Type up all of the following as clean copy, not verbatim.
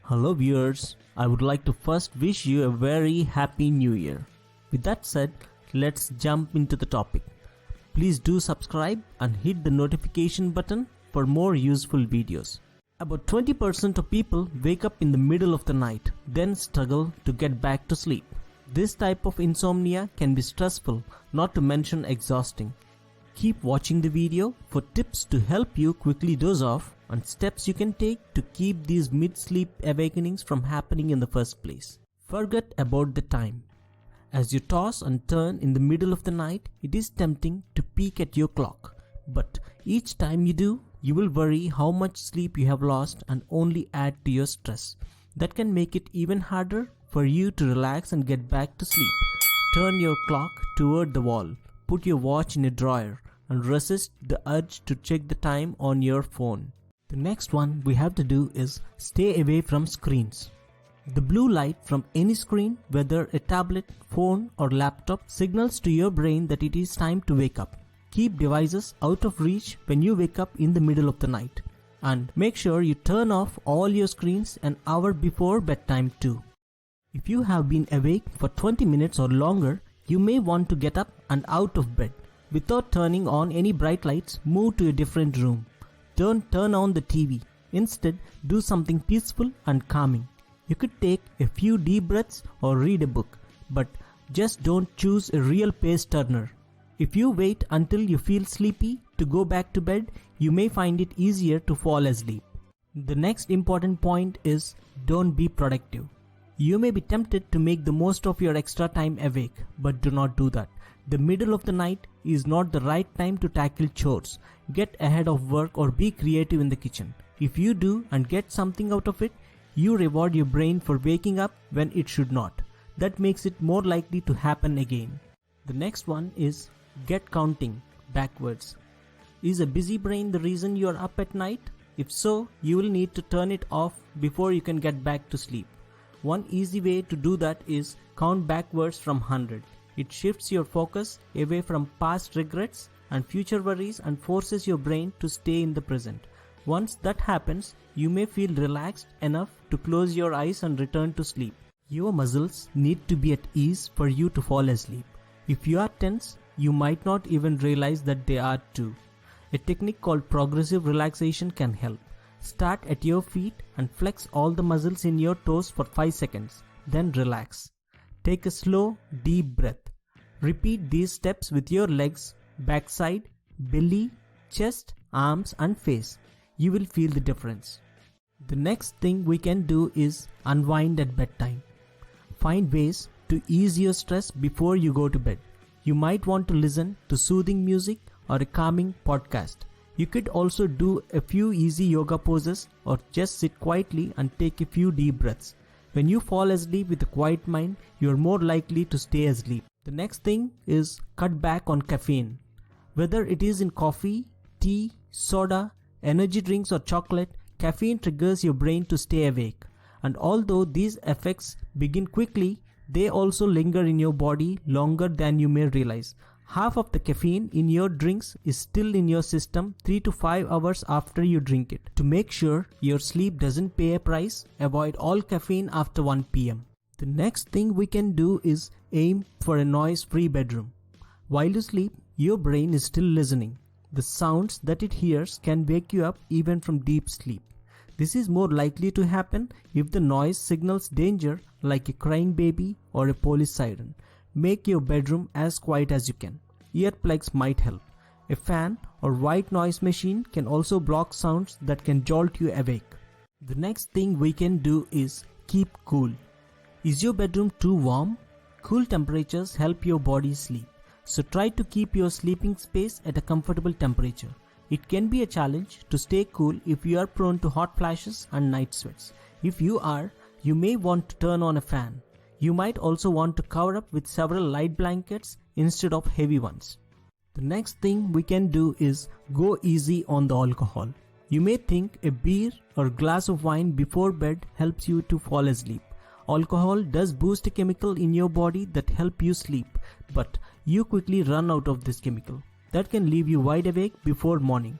Hello viewers, I would like to first wish you a very happy new year. With that said, let's jump into the topic. Please do subscribe and hit the notification button for more useful videos. About 20% of people wake up in the middle of the night, then struggle to get back to sleep. This type of insomnia can be stressful, not to mention exhausting. Keep watching the video for tips to help you quickly doze off and steps you can take to keep these mid-sleep awakenings from happening in the first place. Forget about the time. As you toss and turn in the middle of the night, it is tempting to peek at your clock. But each time you do, you will worry how much sleep you have lost and only add to your stress. That can make it even harder for you to relax and get back to sleep. Turn your clock toward the wall, put your watch in a drawer, and resist the urge to check the time on your phone. The next one we have to do is stay away from screens. The blue light from any screen, whether a tablet, phone or laptop, signals to your brain that it is time to wake up. Keep devices out of reach when you wake up in the middle of the night. And make sure you turn off all your screens an hour before bedtime too. If you have been awake for 20 minutes or longer, you may want to get up and out of bed. Without turning on any bright lights, move to a different room. Don't turn on the TV. Instead, do something peaceful and calming. You could take a few deep breaths or read a book, but just don't choose a real pace turner. If you wait until you feel sleepy to go back to bed, you may find it easier to fall asleep. The next important point is don't be productive. You may be tempted to make the most of your extra time awake, but do not do that. The middle of the night is not the right time to tackle chores, get ahead of work or be creative in the kitchen. If you do and get something out of it, you reward your brain for waking up when it should not. That makes it more likely to happen again. The next one is get counting backwards. Is a busy brain the reason you are up at night? If so, you will need to turn it off before you can get back to sleep. One easy way to do that is count backwards from 100. It shifts your focus away from past regrets and future worries and forces your brain to stay in the present. Once that happens, you may feel relaxed enough to close your eyes and return to sleep. Your muscles need to be at ease for you to fall asleep. If you are tense, you might not even realize that they are too. A technique called progressive relaxation can help. Start at your feet and flex all the muscles in your toes for 5 seconds. Then relax. Take a slow, deep breath. Repeat these steps with your legs, backside, belly, chest, arms and face. You will feel the difference. The next thing we can do is unwind at bedtime. Find ways to ease your stress before you go to bed. You might want to listen to soothing music or a calming podcast. You could also do a few easy yoga poses or just sit quietly and take a few deep breaths. When you fall asleep with a quiet mind, you are more likely to stay asleep. The next thing is cut back on caffeine. Whether it is in coffee, tea, soda, energy drinks or chocolate, caffeine triggers your brain to stay awake. And although these effects begin quickly, they also linger in your body longer than you may realize. Half of the caffeine in your drinks is still in your system 3 to 5 hours after you drink it. To make sure your sleep doesn't pay a price, avoid all caffeine after 1 p.m. The next thing we can do is aim for a noise-free bedroom. While you sleep, your brain is still listening. The sounds that it hears can wake you up even from deep sleep. This is more likely to happen if the noise signals danger, like a crying baby or a police siren. Make your bedroom as quiet as you can. Earplugs might help. A fan or white noise machine can also block sounds that can jolt you awake. The next thing we can do is keep cool. Is your bedroom too warm? Cool temperatures help your body sleep. So try to keep your sleeping space at a comfortable temperature. It can be a challenge to stay cool if you are prone to hot flashes and night sweats. If you are, you may want to turn on a fan. You might also want to cover up with several light blankets instead of heavy ones. The next thing we can do is go easy on the alcohol. You may think a beer or glass of wine before bed helps you to fall asleep. Alcohol does boost a chemical in your body that help you sleep, but you quickly run out of this chemical. That can leave you wide awake before morning.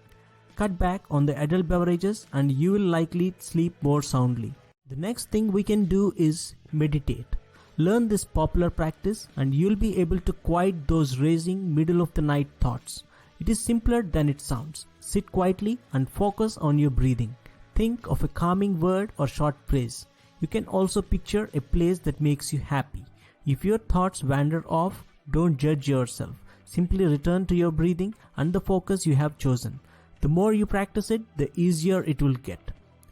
Cut back on the adult beverages and you will likely sleep more soundly. The next thing we can do is meditate. Learn this popular practice and you'll be able to quiet those racing middle of the night thoughts. It is simpler than it sounds. Sit quietly and focus on your breathing. Think of a calming word or short phrase. You can also picture a place that makes you happy. If your thoughts wander off, don't judge yourself. Simply return to your breathing and the focus you have chosen. The more you practice it, the easier it will get.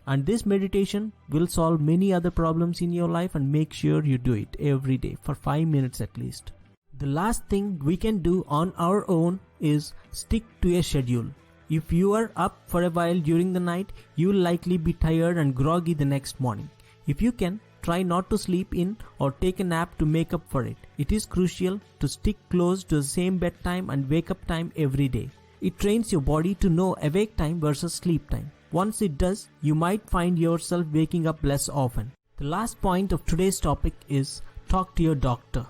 And this meditation will solve many other problems in your life, and make sure you do it every day for 5 minutes at least. The last thing we can do on our own is stick to a schedule. If you are up for a while during the night, you will likely be tired and groggy the next morning. If you can, try not to sleep in or take a nap to make up for it. It is crucial to stick close to the same bedtime and wake up time every day. It trains your body to know awake time versus sleep time. Once it does, you might find yourself waking up less often. The last point of today's topic is talk to your doctor.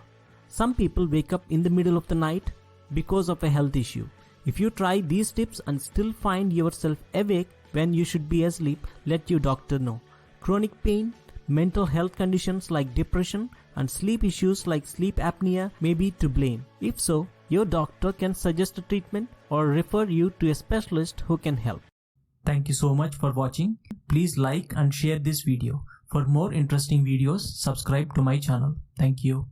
Some people wake up in the middle of the night because of a health issue. If you try these tips and still find yourself awake when you should be asleep, let your doctor know. Chronic pain, mental health conditions like depression, and sleep issues like sleep apnea may be to blame. If so, your doctor can suggest a treatment or refer you to a specialist who can help. Thank you so much for watching. Please like and share this video. For more interesting videos, subscribe to my channel. Thank you.